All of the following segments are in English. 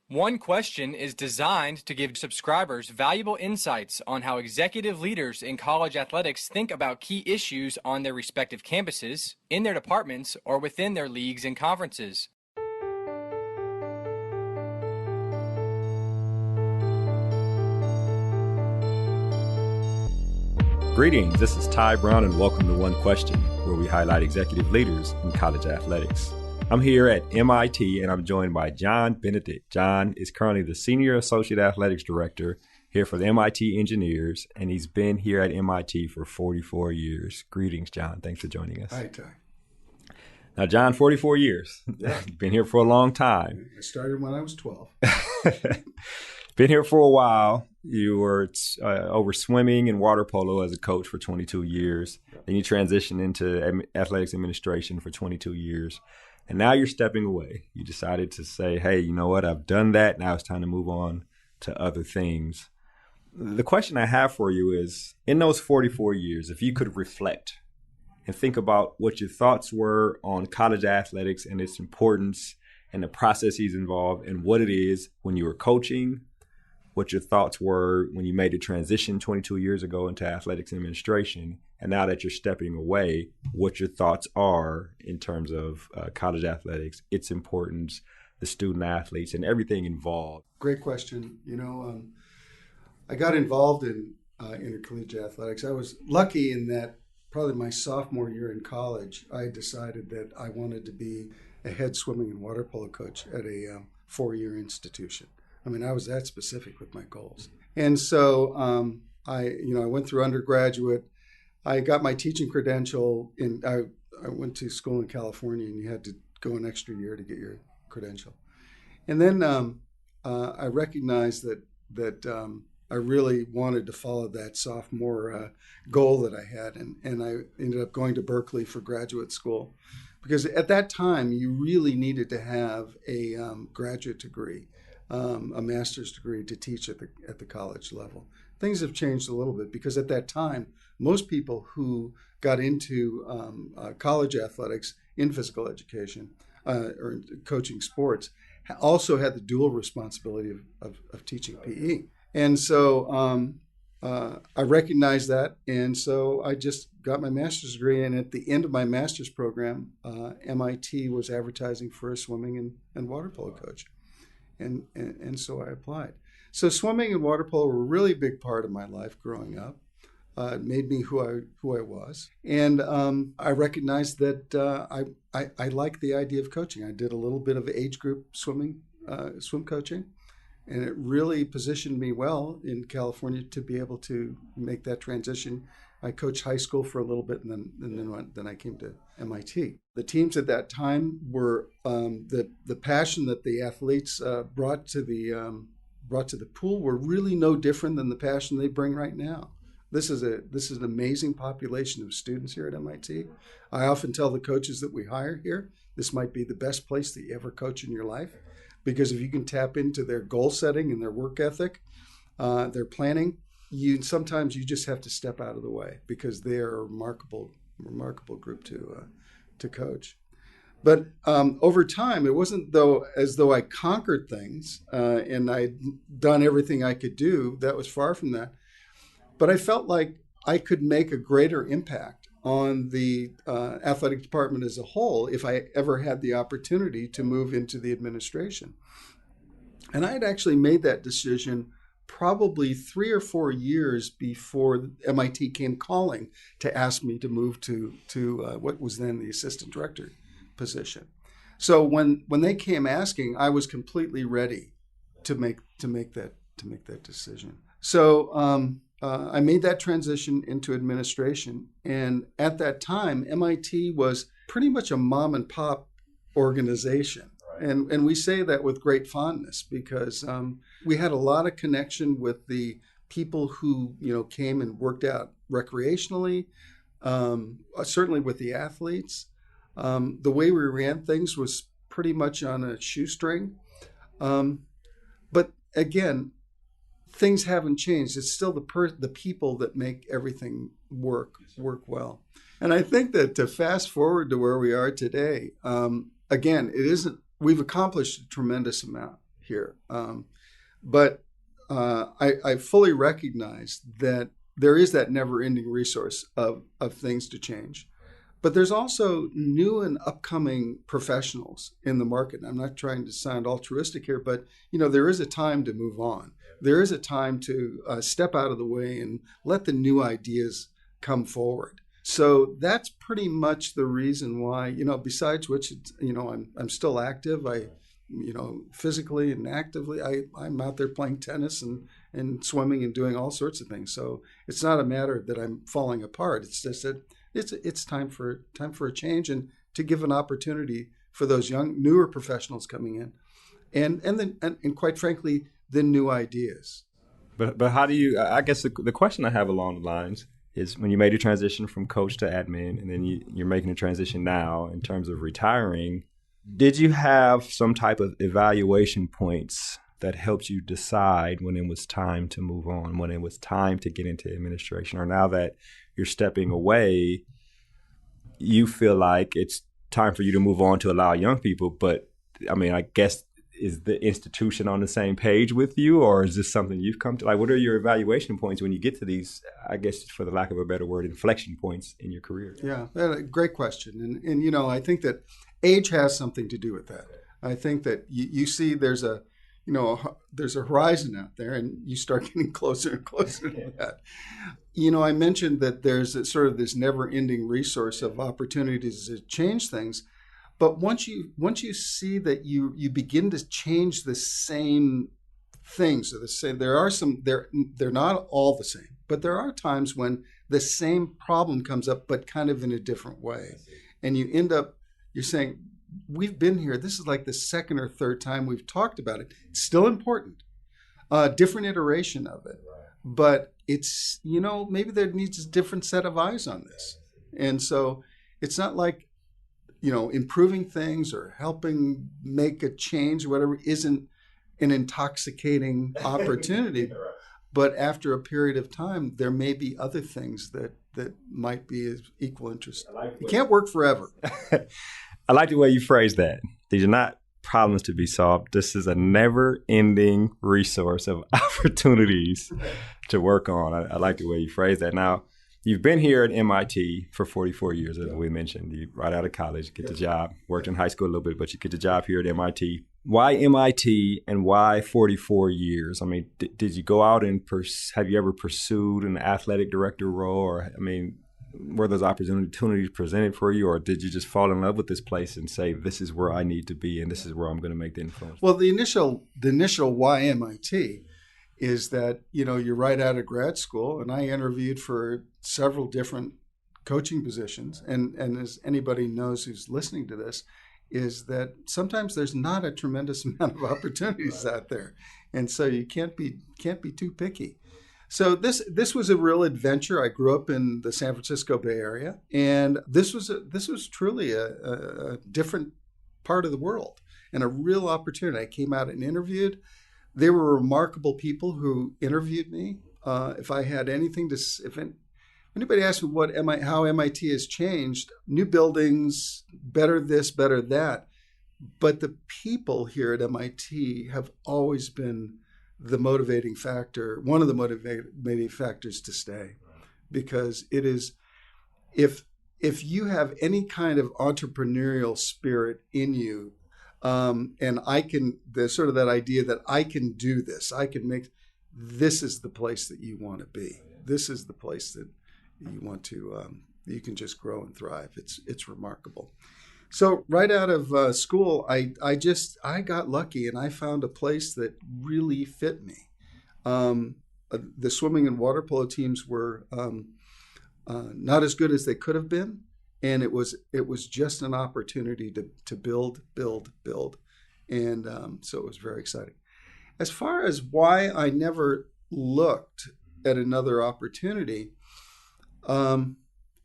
One Question is designed to give subscribers valuable insights on how executive leaders in college athletics think about key issues on their respective campuses, in their departments, or within their leagues and conferences. Greetings, this is Ty Brown and welcome to One Question, where we highlight executive leaders in college athletics. I'm here at MIT and I'm joined by John Benedick. John is currently the Senior Associate Athletics Director here for the MIT Engineers, and he's been here at MIT for 44 years. Greetings, John. Thanks for joining us. Hi, Ty. Now, John, 44 years. Yeah. You've been here for a long time. I started when I was 12. Been here for a while. You were over swimming and water polo as a coach for 22 years. Then you transitioned into athletics administration for 22 years. And now you're stepping away. You decided to say, hey, you know what? I've done that. Now it's time to move on to other things. The question I have for you is, in those 44 years, if you could reflect and think about what your thoughts were on college athletics and its importance and the processes involved and what it is when you were coaching, what your thoughts were when you made the transition 22 years ago into athletics administration, and now that you're stepping away, what your thoughts are in terms of college athletics, its importance, the student athletes, and everything involved. Great question. I got involved in intercollegiate athletics. I was lucky in that probably my sophomore year in college, I decided that I wanted to be a head swimming and water polo coach at a four-year institution. I mean, I was that specific with my goals. And so I went through undergraduate. I got my teaching credential. I went to school in California, and you had to go an extra year to get your credential. And then I recognized that I really wanted to follow that sophomore goal that I had. And I ended up going to Berkeley for graduate school. Because at that time, you really needed to have a graduate degree, a master's degree to teach at the college level. Things have changed a little bit because at that time, most people who got into college athletics in physical education or coaching sports also had the dual responsibility of teaching PE. And so I recognized that, and so I just got my master's degree. And at the end of my master's program, MIT was advertising for a swimming and water polo coach. And so I applied. So swimming and water polo were a really big part of my life growing up. It made me who I was. And I recognized that I liked the idea of coaching. I did a little bit of age group swim coaching. And it really positioned me well in California to be able to make that transition. I coached high school for a little bit, and then I came to MIT. The teams at that time were the passion that the athletes brought to the pool were really no different than the passion they bring right now. This is an amazing population of students here at MIT. I often tell the coaches that we hire here, this might be the best place that you ever coach in your life. Because if you can tap into their goal setting and their work ethic, their planning, sometimes you just have to step out of the way because they are a remarkable group to coach. But over time, it wasn't as though I conquered things and I'd done everything I could do. That was far from that. But I felt like I could make a greater impact on the athletic department as a whole if I ever had the opportunity to move into the administration. And I had actually made that decision probably 3 or 4 years before MIT came calling to ask me to move to what was then the assistant director position. So when they came asking, I was completely ready to make that decision. So I made that transition into administration. And at that time, MIT was pretty much a mom and pop organization. And we say that with great fondness because we had a lot of connection with the people who came and worked out recreationally, certainly with the athletes. The way we ran things was pretty much on a shoestring. But again, things haven't changed. It's still the people that make everything work well. And I think that to fast forward to where we are today, again, we've accomplished a tremendous amount here. But I fully recognize that there is that never-ending resource of things to change. But there's also new and upcoming professionals in the market. And I'm not trying to sound altruistic here, but there is a time to move on. There is a time to step out of the way and let the new ideas come forward. So that's pretty much the reason why, besides which, I'm still active. Physically and actively, I'm out there playing tennis and swimming and doing all sorts of things. So it's not a matter that I'm falling apart. It's just that it's time for a change and to give an opportunity for those young, newer professionals coming in, and quite frankly, the new ideas. But how do you? I guess the question I have along the lines is when you made a transition from coach to admin, and then you're making a transition now in terms of retiring. Did you have some type of evaluation points that helped you decide when it was time to move on, when it was time to get into administration, or now that you're stepping away, you feel like it's time for you to move on to allow young people? But I guess, is the institution on the same page with you, or is this something you've come to? Like, what are your evaluation points when you get to these, I guess, for the lack of a better word, inflection points in your career? Yeah, great question. And I think that age has something to do with that. I think that you see there's a horizon out there, and you start getting closer and closer to that. I mentioned that there's sort of this never-ending resource of opportunities to change things. But once you see that you begin to change the same things, or they're not all the same, but there are times when the same problem comes up, but kind of in a different way, and you're saying, we've been here. This is like the second or third time we've talked about it. It's still important, different iteration of it, but it's maybe there needs a different set of eyes on this, and so it's not like improving things or helping make a change or whatever isn't an intoxicating opportunity. But after a period of time, there may be other things that might be of equal interest. It can't work forever. I like the way you phrase that. These are not problems to be solved. This is a never-ending resource of opportunities to work on. I like the way you phrase that. Now, you've been here at MIT for 44 years, as we mentioned. You right out of college, get the job, worked in high school a little bit, but you get the job here at MIT. Why MIT and why 44 years? Did you go out and have you ever pursued an athletic director role? Or, were those opportunities presented for you, or did you just fall in love with this place and say, this is where I need to be and this is where I'm going to make the influence? Well, the initial why MIT is that, you're right out of grad school, and I interviewed for several different coaching positions. And as anybody knows who's listening to this, is that sometimes there's not a tremendous amount of opportunities out there. And so you can't be too picky. So this was a real adventure. I grew up in the San Francisco Bay Area, and this was truly a different part of the world and a real opportunity. I came out and interviewed. They were remarkable people who interviewed me. If I had anything if anybody asked me how MIT has changed, new buildings, better this, better that, but the people here at MIT have always been the motivating factor, one of the motivating factors to stay, because it is, if you have any kind of entrepreneurial spirit in you, and there's sort of that idea that I can do this, this is the place that you want to be. This is the place that you want to, you can just grow and thrive. It's remarkable. So right out of school, I got lucky and I found a place that really fit me. The swimming and water polo teams were not as good as they could have been, and it was just an opportunity to build, and so it was very exciting. As far as why I never looked at another opportunity, I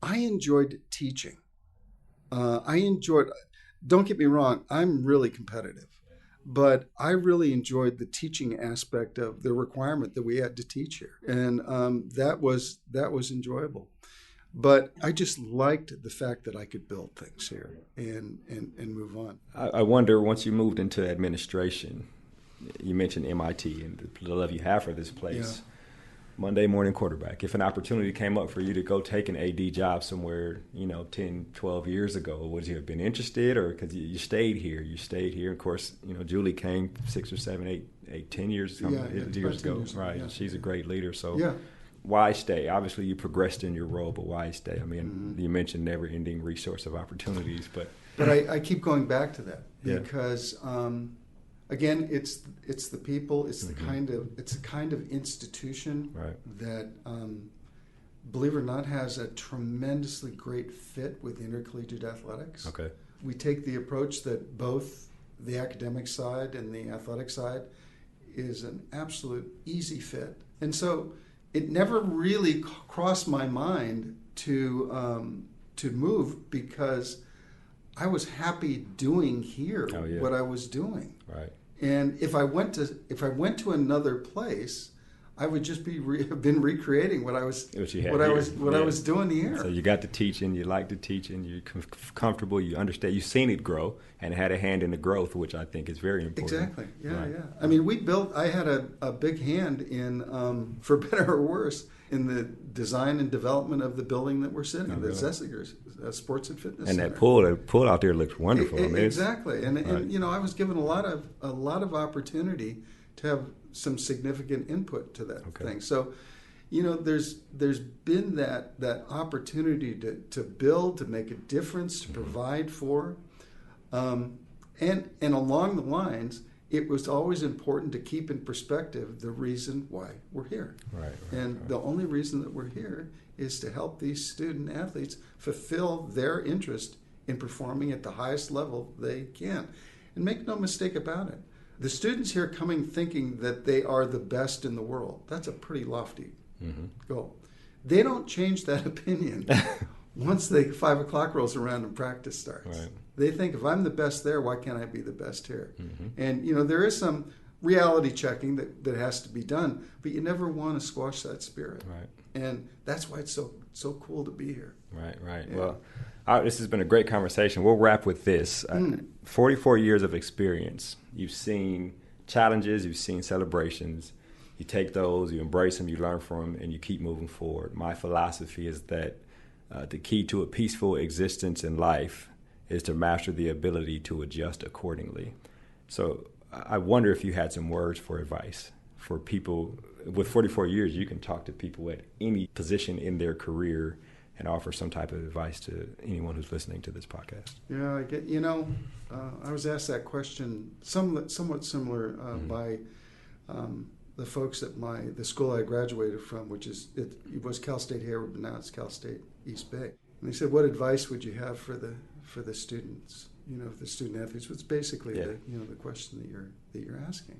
enjoyed teaching. Don't get me wrong, I'm really competitive, but I really enjoyed the teaching aspect of the requirement that we had to teach here. And that was enjoyable. But I just liked the fact that I could build things here and move on. I wonder, once you moved into administration, you mentioned MIT and the love you have for this place. Yeah. Monday morning quarterback. If an opportunity came up for you to go take an AD job somewhere, 10, 12 years ago, would you have been interested? Or because you stayed here? Of course, Julie came 6 or 7, 8, 10 years, years ago. Right. Yeah. She's a great leader. So why stay? Obviously, you progressed in your role, but why stay? I mean, you mentioned never-ending resource of opportunities, but I keep going back to that because again, it's the people, it's the kind of institution that, believe it or not, has a tremendously great fit with intercollegiate athletics. Okay. We take the approach that both the academic side and the athletic side is an absolute easy fit, and so it never really crossed my mind to move because I was happy doing here what I was doing. Right. And if I went to another place, I would just have been recreating what I was doing here. So you got to teaching, you like to teaching, you're comfortable, you understand, you've seen it grow and had a hand in the growth, which I think is very important. Exactly. Yeah. I mean, I had a big hand in, for better or worse, in the design and development of the building that we're sitting in, the Zessigers Sports and Fitness Center. And that pool out there looks wonderful. Exactly. And I was given a lot of opportunity to have some significant input to that thing. So, there's been that opportunity to build, to make a difference, to provide for, and along the lines, it was always important to keep in perspective the reason why we're here. Right. And the only reason that we're here is to help these student athletes fulfill their interest in performing at the highest level they can. And make no mistake about it, the students here coming thinking that they are the best in the world, that's a pretty lofty goal. They don't change that opinion once 5 o'clock rolls around and practice starts. Right. They think, if I'm the best there, why can't I be the best here? And, there is some reality checking that has to be done, but you never want to squash that spirit. Right. And that's why it's so cool to be here. Right. Yeah. Well, this has been a great conversation. We'll wrap with this. 44 years of experience. You've seen challenges, you've seen celebrations. You take those, you embrace them, you learn from them, and you keep moving forward. My philosophy is that the key to a peaceful existence in life is to master the ability to adjust accordingly. So I wonder if you had some words for advice for people. With 44 years, you can talk to people at any position in their career and offer some type of advice to anyone who's listening to this podcast. Yeah, I get. I was asked that question, somewhat similar by the folks at the school I graduated from, which it was Cal State Hayward, but now it's Cal State East Bay. And they said, "What advice would you have for the students? The student athletes?" It's basically the question that you're asking.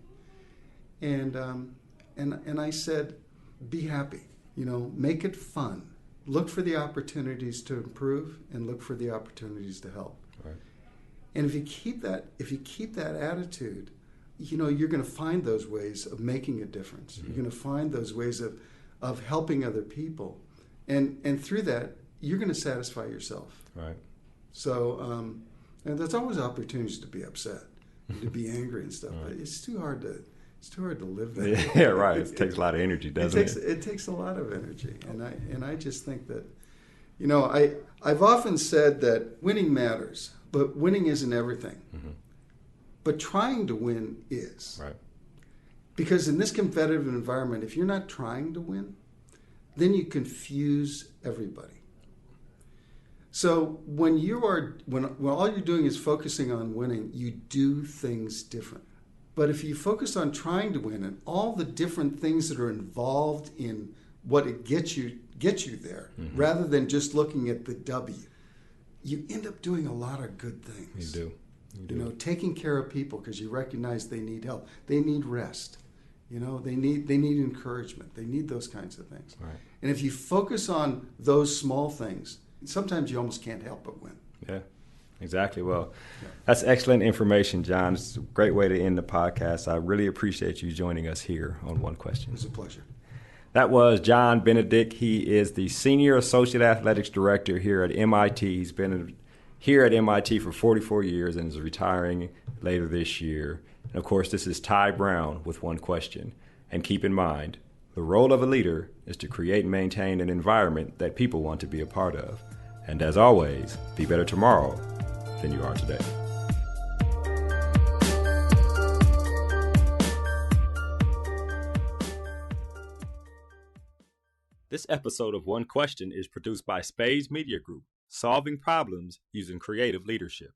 And I said, "Be happy. Make it fun. Look for the opportunities to improve and look for the opportunities to help." Right. And if you keep that attitude, you're going to find those ways of making a difference. You're going to find those ways of helping other people, and through that, you're going to satisfy yourself. Right. So, and there's always opportunities to be upset, and to be angry and stuff. But it's too hard to live that way. Yeah, right. It takes a lot of energy, doesn't it? It takes a lot of energy, and I just think that, I've often said that winning matters, but winning isn't everything. But trying to win is. Right. Because in this competitive environment, if you're not trying to win, then you confuse everybody. So when all you're doing is focusing on winning, you do things different. But if you focus on trying to win and all the different things that are involved in what it gets you there, rather than just looking at the W, you end up doing a lot of good things. You do. Taking care of people because you recognize they need help. They need rest. They need encouragement. They need those kinds of things. Right. And if you focus on those small things, sometimes you almost can't help but win. Yeah, exactly. Well, that's excellent information, John. It's a great way to end the podcast. I really appreciate you joining us here on One Question. It was a pleasure. That was John Benedick. He is the Senior Associate Athletics Director here at MIT. He's been here at MIT for 44 years and is retiring later this year. And of course, this is Ty Brown with one question. And keep in mind, the role of a leader is to create and maintain an environment that people want to be a part of. And as always, be better tomorrow than you are today. This episode of One Question is produced by Spades Media Group, solving problems using creative leadership.